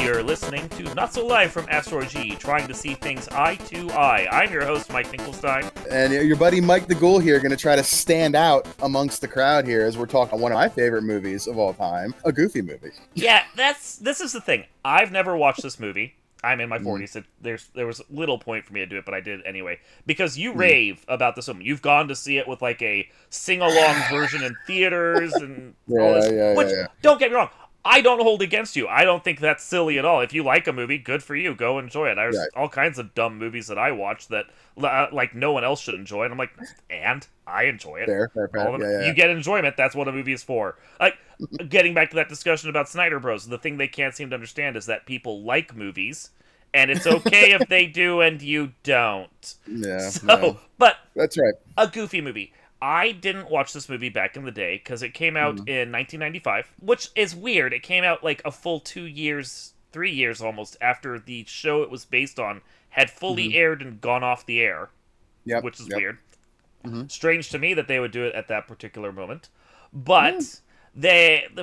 You're listening to Not So Live from Asteroid G, trying to see things eye to eye. I'm your host, Mike Finkelstein. And your buddy Mike the Ghoul here, going to try to stand out amongst the crowd here as we're talking one of my favorite movies of all time, a Goofy movie. Yeah, this is the thing. I've never watched this movie. I'm in my 40s. So there was little point for me to do it, but I did anyway. Because you rave about this film. You've gone to see it with like a sing-along version in theaters and all this. Which, don't get me wrong, I don't hold against you. I don't think that's silly at all. If you like a movie, good for you. Go enjoy it. There's all kinds of dumb movies that I watch that like no one else should enjoy, and I'm like, and I enjoy it. Fair. You get enjoyment. That's what a movie is for. Like, getting back to that discussion about Snyder Bros, the thing they can't seem to understand is that people like movies, and it's okay if they do and you don't. But that's right. A Goofy movie. I didn't watch this movie back in the day because it came out in 1995, which is weird. It came out like a full 2 years, 3 years almost after the show it was based on had fully aired and gone off the air, which is weird. Strange to me that they would do it at that particular moment. But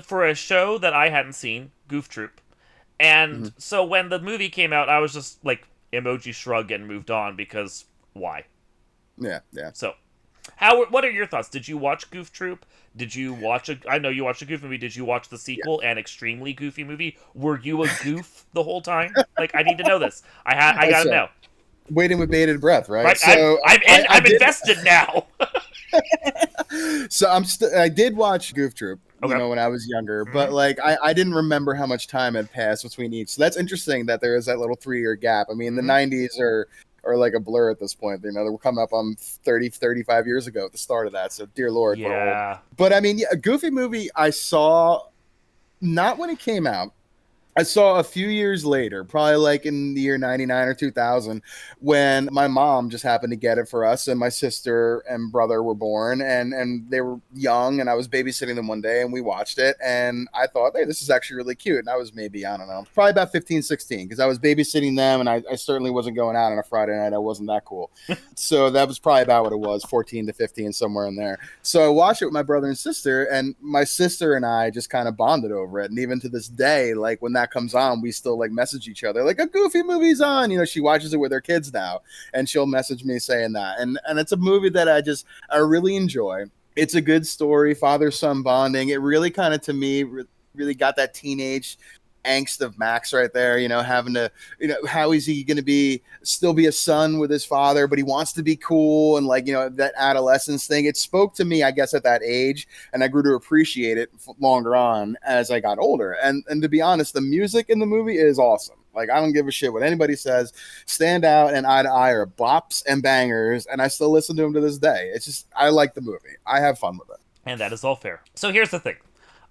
for a show that I hadn't seen, Goof Troop, and so when the movie came out, I was just like, emoji shrug and moved on because why? Yeah. So, what are your thoughts? Did you watch Goof Troop? Did you watch I know you watched a Goof movie. Did you watch the sequel, an extremely goofy movie? Were you a goof the whole time? Like, I need to know this. I gotta know. Waiting with bated breath, right? So I'm invested now. So I did watch Goof Troop, when I was younger, but like I didn't remember how much time had passed between each. So that's interesting that there is that little 3-year gap. I mean, the 90s are like a blur at this point. They were coming up on 35 years ago at the start of that. So dear Lord, we're old. But I mean, a Goofy movie I saw not when it came out. I saw a few years later, probably like in the year 99 or 2000, when my mom just happened to get it for us, and my sister and brother were born, and they were young, and I was babysitting them one day, and we watched it, and I thought, hey, this is actually really cute. And I was maybe, I don't know, probably about 15, 16, because I was babysitting them, and I certainly wasn't going out on a Friday night. I wasn't that cool. So that was probably about what it was, 14 to 15, somewhere in there. So I watched it with my brother and sister, and my sister and I just kind of bonded over it. And even to this day, like when that comes on, we still like message each other like, a Goofy movie's on. She watches it with her kids now, and she'll message me saying that. And it's a movie that I really enjoy. It's a good story, father-son bonding. It really kind of, to me, really got that teenage angst of Max right there, having to, how is he going to still be a son with his father, but he wants to be cool, and like, that adolescence thing. It spoke to me, I guess, at that age, and I grew to appreciate it longer on as I got older. And to be honest, the music in the movie is awesome. Like, I don't give a shit what anybody says. Stand Out and Eye to Eye are bops and bangers, and I still listen to them to this day. It's just, I like the movie. I have fun with it. And that is all fair. So here's the thing.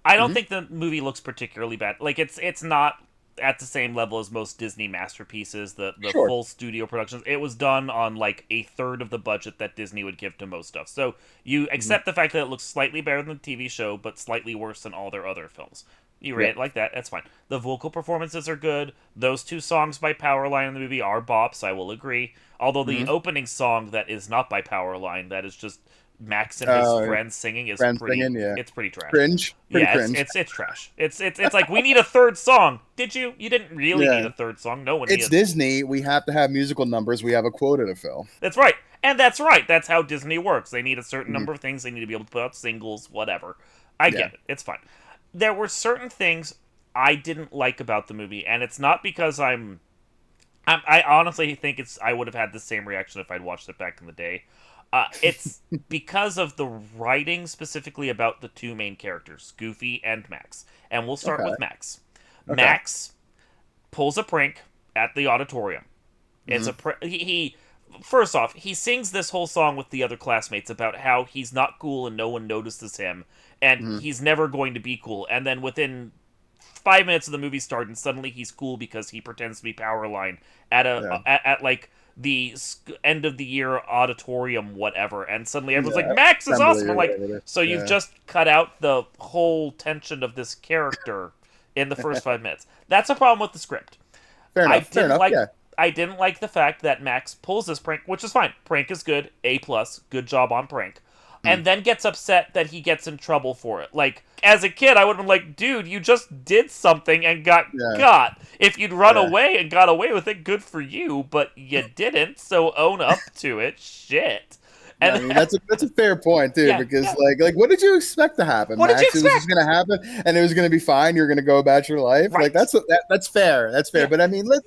I don't think the movie looks particularly bad. Like, it's not at the same level as most Disney masterpieces, the full studio productions. It was done on, like, a third of the budget that Disney would give to most stuff. So you accept the fact that it looks slightly better than the TV show, but slightly worse than all their other films. You rate it like that, that's fine. The vocal performances are good. Those 2 songs by Powerline in the movie are bops, I will agree. Although the opening song that is not by Powerline, that is just Max and his friends singing, is it's pretty trash. Cringe. Cringe. It's trash. It's like, we need a third song. Did you? You didn't really need a third song. No one needed. It's Disney. We have to have musical numbers. We have a quota to fill. That's right. And that's right. That's how Disney works. They need a certain number of things. They need to be able to put out singles, whatever. I get it. It's fine. There were certain things I didn't like about the movie, and it's not because I honestly think I would have had the same reaction if I'd watched it back in the day. It's because of the writing specifically about the 2 main characters, Goofy and Max. And we'll start with Max. Okay. Max pulls a prank at the auditorium. It's he first off, he sings this whole song with the other classmates about how he's not cool and no one notices him, and he's never going to be cool. And then within 5 minutes of the movie starting, suddenly he's cool because he pretends to be Powerline at like the end of the year auditorium, whatever, and suddenly everyone's like, Max is awesome. I'm like, so you've just cut out the whole tension of this character in the first 5 minutes. That's a problem with the script. Fair enough. I didn't like the fact that Max pulls this prank, which is fine. Prank is good. A+. Good job on prank. and then gets upset that he gets in trouble for it. Like, as a kid, I would have been like, dude, you just did something and got caught. If you'd run away and got away with it, good for you, but you didn't, so own up to it. Shit. And I mean, that's a fair point too, because like what did you expect to happen, what Max? Did you expect? It was just going to happen, and it was going to be fine. You're going to go about your life. Right. Like that's fair. That's fair. But I mean, that's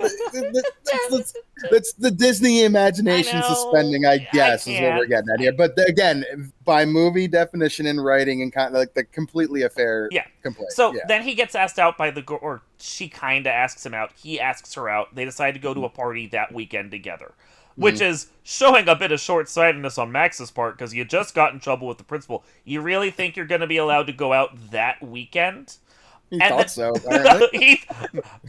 the Disney imagination suspending, I guess, is what we're getting at here. But again, by movie definition and writing and kind of like the completely a fair complaint. So then he gets asked out by the girl, or she kind of asks him out. He asks her out. They decide to go to a party that weekend together. Which is showing a bit of short-sightedness on Max's part, because you just got in trouble with the principal. You really think you're going to be allowed to go out that weekend? He thought so.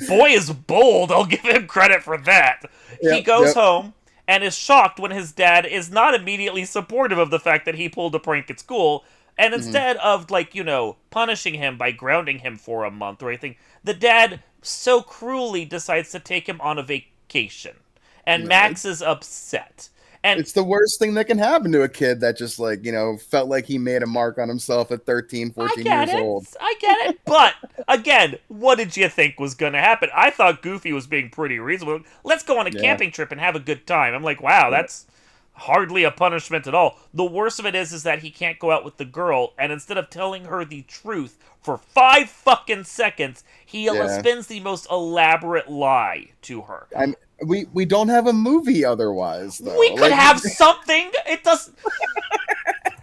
Boy is bold. I'll give him credit for that. He goes home and is shocked when his dad is not immediately supportive of the fact that he pulled a prank at school. And instead of, like, punishing him by grounding him for a month or anything, the dad so cruelly decides to take him on a vacation. And Max is upset. And it's the worst thing that can happen to a kid that just, like, felt like he made a mark on himself at 13, 14 years old. I get it. But, again, what did you think was going to happen? I thought Goofy was being pretty reasonable. Let's go on a camping trip and have a good time. I'm like, wow, that's hardly a punishment at all. The worst of it is that he can't go out with the girl, and instead of telling her the truth for 5 fucking seconds, he spins the most elaborate lie to her. We don't have a movie otherwise, though. We could have something. It does.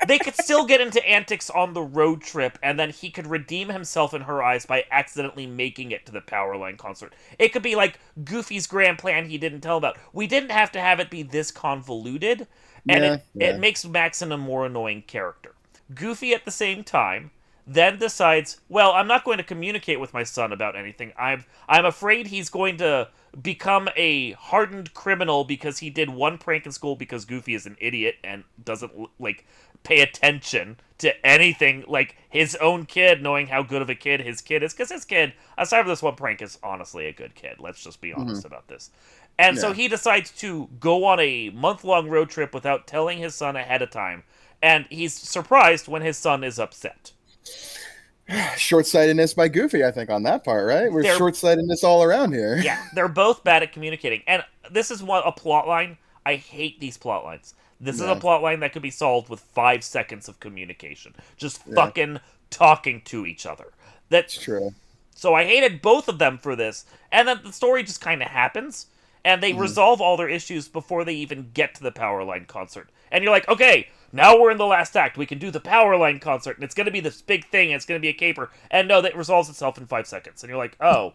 They could still get into antics on the road trip, and then he could redeem himself in her eyes by accidentally making it to the Powerline concert. It could be like Goofy's grand plan he didn't tell about. We didn't have to have it be this convoluted, and it makes Max a more annoying character. Goofy, at the same time, then decides, well, I'm not going to communicate with my son about anything. I'm afraid he's going to become a hardened criminal because he did one prank in school because Goofy is an idiot and doesn't, like, pay attention to anything, like his own kid knowing how good of a kid his kid is, because his kid, aside from this one prank, is honestly a good kid. Let's just be honest about this. And so he decides to go on a month-long road trip without telling his son ahead of time, and he's surprised when his son is upset. Short-sightedness by Goofy, I think, on that part, right? We're short-sightedness all around here. Yeah, they're both bad at communicating. And this is a plot line. I hate these plot lines. This is a plot line that could be solved with 5 seconds of communication. Just fucking talking to each other. That's true. So I hated both of them for this. And then the story just kind of happens. And they resolve all their issues before they even get to the Powerline concert. And you're like, okay, now we're in the last act. We can do the Powerline concert, and it's going to be this big thing, and it's going to be a caper. And no, that resolves itself in 5 seconds. And you're like, oh,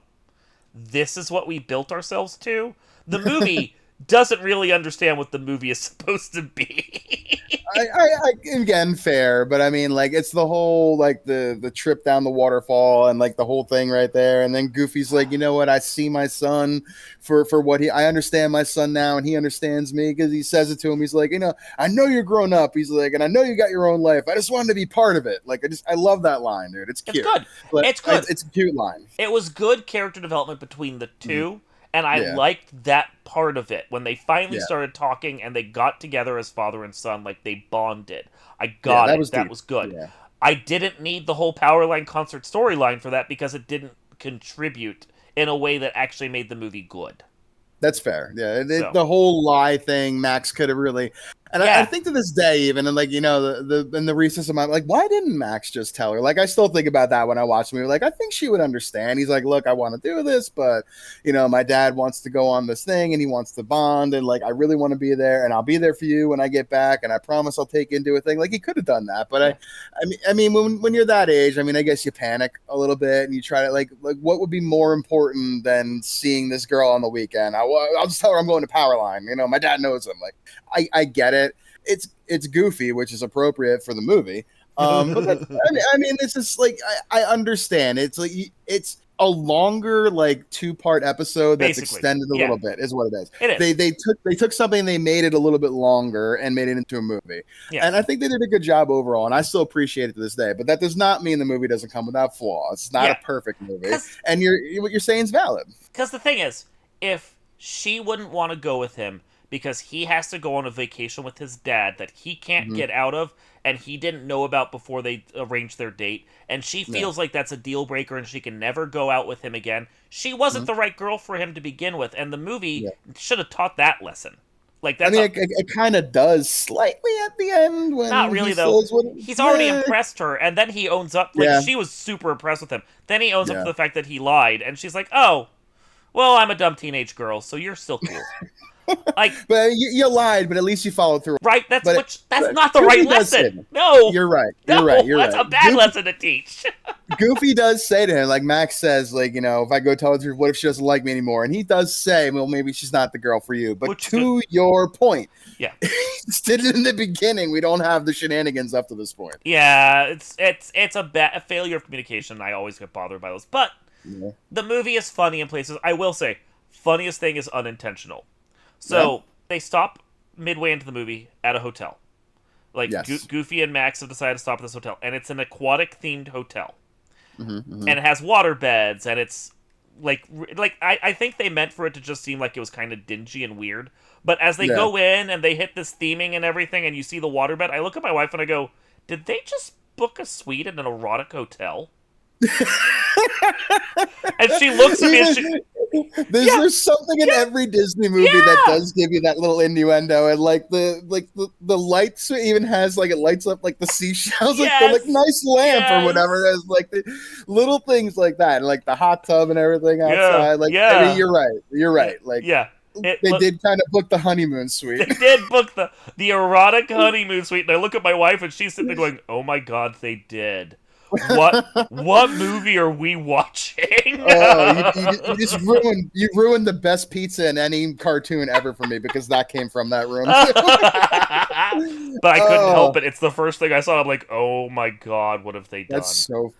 this is what we built ourselves to? The movie doesn't really understand what the movie is supposed to be. I again, fair, but I mean, like, it's the whole, like, the trip down the waterfall and, like, the whole thing right there. And then Goofy's like, you know what? I see my son for what I understand my son now, and he understands me, because he says it to him. He's like, I know you're grown up. He's like, and I know you got your own life. I just wanted to be part of it. Like, I love that line, dude. It's cute. It's good. It's good. It's a cute line. It was good character development between the two. And I liked that part of it. When they finally started talking and they got together as father and son, like, they bonded. I got it. That was good. Yeah. I didn't need the whole Powerline concert storyline for that, because it didn't contribute in a way that actually made the movie good. That's fair. Yeah, the whole lie thing, Max could have really... And I think to this day, even, and, like, in the recess of my, like, why didn't Max just tell her? Like, I still think about that when I watch the movie. Like, I think she would understand. He's like, look, I want to do this, but, my dad wants to go on this thing, and he wants to bond, and, like, I really want to be there, and I'll be there for you when I get back, and I promise I'll take you into a thing. Like, he could have done that, but I mean, when you're that age, I mean, I guess you panic a little bit, and you try to, like what would be more important than seeing this girl on the weekend? I'll just tell her I'm going to Powerline. My dad knows him. Like, I get it. It's goofy, which is appropriate for the movie. But I mean, it's just like I understand. It's like it's a longer, like, 2-part episode that's extended a little bit, is what it is. It is. They took something, they made it a little bit longer and made it into a movie. Yeah. And I think they did a good job overall, and I still appreciate it to this day. But that does not mean the movie doesn't come without flaws. It's not a perfect movie, and what you're saying is valid. Because the thing is, if she wouldn't want to go with him because he has to go on a vacation with his dad that he can't Mm-hmm. get out of and he didn't know about before they arranged their date, and she Yeah. feels like that's a deal breaker and she can never go out with him again. She wasn't Mhm. the right girl for him to begin with, and the movie Yeah. should have taught that lesson. Like, I that's mean, a it kind of does slightly at the end not when he really though. still is with. He's already Eh. impressed her, and then he owns up. Like, Yeah, she was super impressed with him. Then he owns up to yeah. the fact that he lied, and she's like, "Oh, well, I'm a dumb teenage girl, so you're still cool." Like, But you lied, but at least you followed through. right? That's But, that's but not the right Goofy does say lesson. to No, You're right. You're right. no, You're that's right. a bad lesson to teach. Goofy does say to him, like Max says, like, if I go tell her the truth, what if she doesn't like me anymore? And he does say, well, maybe she's not the girl for you. But Which is good. to your point, Yeah, did it in the beginning. We don't have the shenanigans up to this point. yeah. It's a failure of communication. I always get bothered by those, but Yeah. the movie is funny in places. I will say, funniest thing is unintentional. So Yeah. they stop midway into the movie at a hotel. Like, Yes. Goofy and Max have decided to stop at this hotel, and it's an aquatic themed hotel, Mm-hmm. and it has water beds, and it's I think they meant for it to just seem like it was kind of dingy and weird. But as they Yeah. go in and they hit this theming and everything, and you see the waterbed, I look at my wife and I go, "Did they just book a suite in an erotic hotel?" And she looks at me and she, There's something in every Disney movie that does give you that little innuendo, and like the lights even has like it lights up like the seashells, like the Yes. nice lamp or whatever. Yes. There's like the little things like that, and like the hot tub and everything outside. Like, I yeah. mean, you're right. You're right. Like, Yeah. they did kind of book the honeymoon suite. They did book the erotic honeymoon suite, and I look at my wife and she's sitting there going, "Oh my god, they did. What movie are we watching?" Oh, you just ruined the best pizza in any cartoon ever for me because that came from that room. But I couldn't help it. It's the first thing I saw. I'm like, "Oh my god, what have they done?"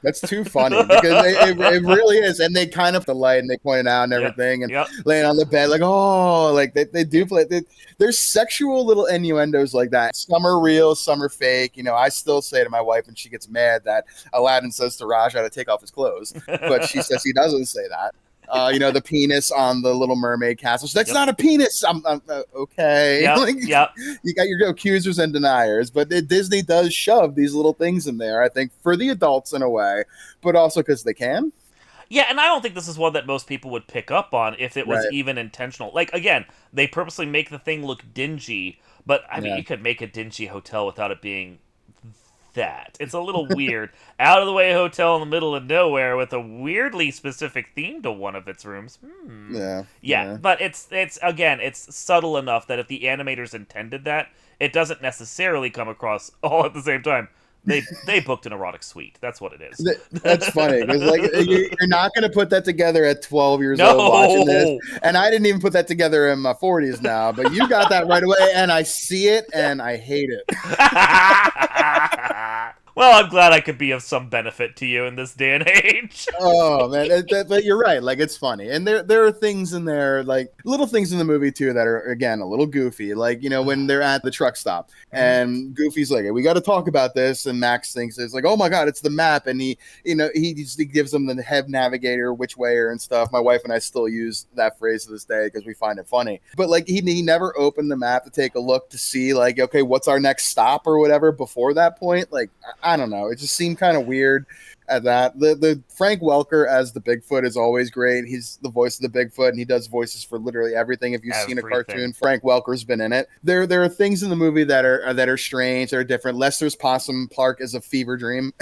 That's too funny because it really is, and they kind of the light and they point it out and everything, and Yep. laying on the bed like, oh, like they do play. There's sexual little innuendos like that. Some are real, some are fake. I still say to my wife, and she gets mad that Aladdin says to Rajah to take off his clothes, but she says he doesn't say that. The penis on the Little Mermaid castle. That's not a penis. I'm okay. Yep. Like, Yep. you got your accusers and deniers, but Disney does shove these little things in there, I think, for the adults in a way, but also because they can. Yeah, and I don't think this is one that most people would pick up on if it was Right. even intentional. Like, again, they purposely make the thing look dingy, but I mean, Yeah. you could make a dingy hotel without it being that. It's a little weird. Out of the way hotel in the middle of nowhere with a weirdly specific theme to one of its rooms. Yeah, but it's again, it's subtle enough that if the animators intended that, it doesn't necessarily come across all at the same time. They booked an erotic suite. That's what it is. That's funny because like you're not going to put that together at 12 years No. old watching this, and I didn't even put that together in my 40s now. But you got that right away, and I see it, and I hate it. Well, I'm glad I could be of some benefit to you in this day and age. Oh man, but you're right. Like, it's funny, and there are things in there, like little things in the movie too, that are again a little goofy. Like, when they're at the truck stop, and Goofy's like, "Hey, we got to talk about this," and Max thinks it's like, "Oh my god, it's the map," and he gives them the head navigator, which way and stuff. My wife and I still use that phrase to this day because we find it funny. But like, he never opened the map to take a look to see like, okay, what's our next stop or whatever before that point. Like, I don't know. It just seemed kind of weird at that. The Frank Welker as the Bigfoot is always great. He's the voice of the Bigfoot, and he does voices for literally everything. If you've seen a cartoon, Frank Welker's been in it. There are things in the movie that are strange, that are different. Lester's Possum Park is a fever dream.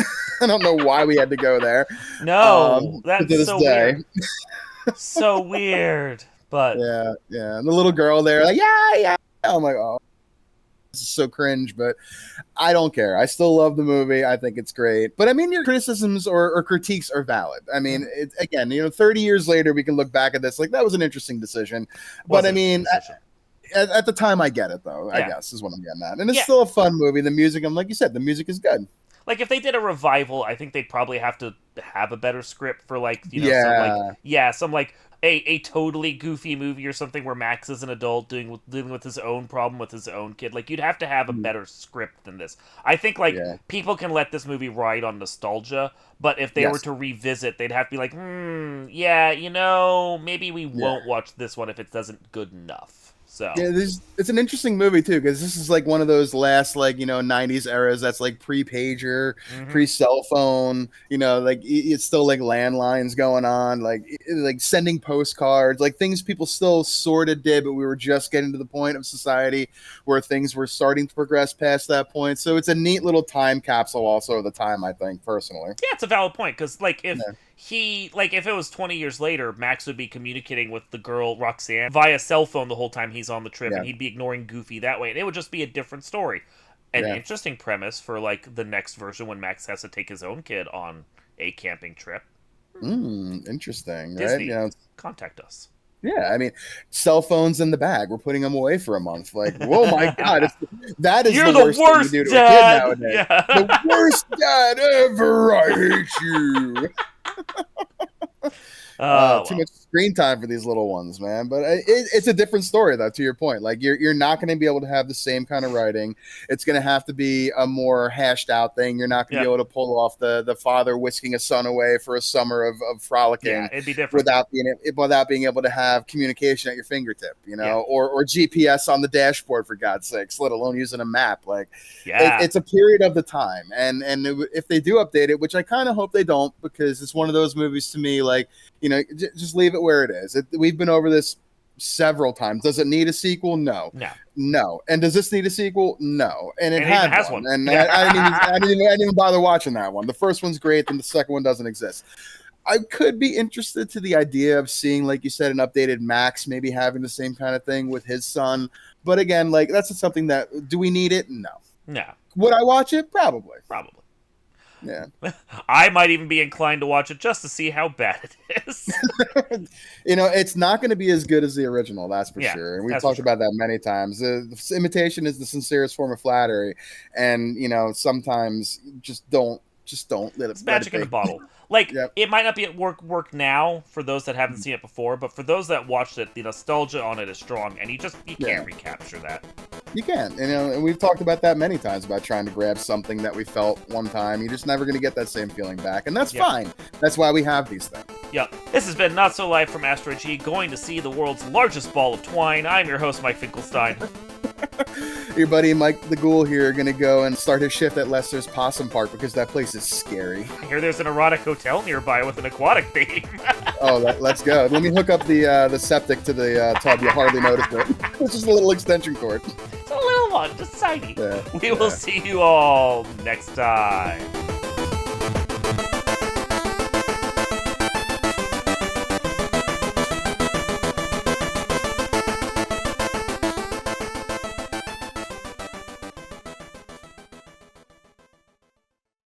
I don't know why we had to go there. No, that's to this so day. weird. So weird. But yeah. And the little girl there, like, yeah. I'm like, oh, this is so cringe, but I don't care. I still love the movie. I think it's great. But I mean, your criticisms or critiques are valid. I mean, again, 30 years later, we can look back at this like that was an interesting decision. But I mean, at the time, I get it though. I guess is what I'm getting at, and it's still a fun movie. The music, like you said, the music is good. Like, if they did a revival, I think they'd probably have to have a better script for some a totally goofy movie or something where Max is an adult dealing with his own problem with his own kid. Like, you'd have to have a better script than this. I think people can let this movie ride on nostalgia, but if they were to revisit, they'd have to be like, maybe we won't watch this one if it doesn't good enough. So yeah, it's an interesting movie too, because this is like one of those last, like, 90s eras that's like pre-pager, pre-cell phone, like it's still like landlines going on, like sending postcards, like things people still sort of did, but we were just getting to the point of society where things were starting to progress past that point. So it's a neat little time capsule also of the time, I think, personally. Yeah, it's a valid point, because like if it was 20 years later, Max would be communicating with the girl Roxanne via cell phone the whole time he's on the trip, and he'd be ignoring Goofy that way, and it would just be a different story. An interesting premise for like the next version when Max has to take his own kid on a camping trip. Interesting, Disney, right? Contact us. Yeah, I mean, cell phones in the bag. We're putting them away for a month. Like, whoa, my God, that is You're the worst thing to do to dad. a kid nowadays. Yeah. The worst dad ever. I hate you. Too much screen time for these little ones, man. But it's a different story, though. To your point, like you're not going to be able to have the same kind of writing. It's going to have to be a more hashed out thing. You're not going to be able to pull off the father whisking a son away for a summer of frolicking. Yeah, it'd be different without being able to have communication at your fingertip, or GPS on the dashboard, for God's sakes, let alone using a map. Like, it's a period of the time, and if they do update it, which I kind of hope they don't, because it's one of those movies to me, like, just leave it where it is. We've been over this several times. Does it need a sequel? No. And does this need a sequel? No. And it has one. And I didn't even bother watching that one. The first one's great, and the second one doesn't exist. I could be interested to the idea of seeing, like you said, an updated Max, maybe having the same kind of thing with his son. But again, like, that's something that, do we need it? No. Would I watch it? Probably. Yeah. I might even be inclined to watch it just to see how bad it is. It's not going to be as good as the original, that's for sure. And we've talked about that many times. The imitation is the sincerest form of flattery. And, sometimes just don't let it. It's magic in a bottle. Like, it might not be at work now for those that haven't seen it before, but for those that watched it, the nostalgia on it is strong, and you can't recapture that. You can, and we've talked about that many times, about trying to grab something that we felt one time. You're just never going to get that same feeling back, and that's fine. That's why we have these things. Yep. This has been Not So Live from Asteroid G, going to see the world's largest ball of twine. I'm your host, Mike Finkelstein. Your buddy Mike the Ghoul here, going to go and start his shift at Lester's Possum Park because that place is scary. I hear there's an erotic hotel nearby with an aquatic theme. Let's go. Let me hook up the septic to the tub. You'll hardly notice it. It's just a little extension cord. It's a little one, just tiny. We will see you all next time.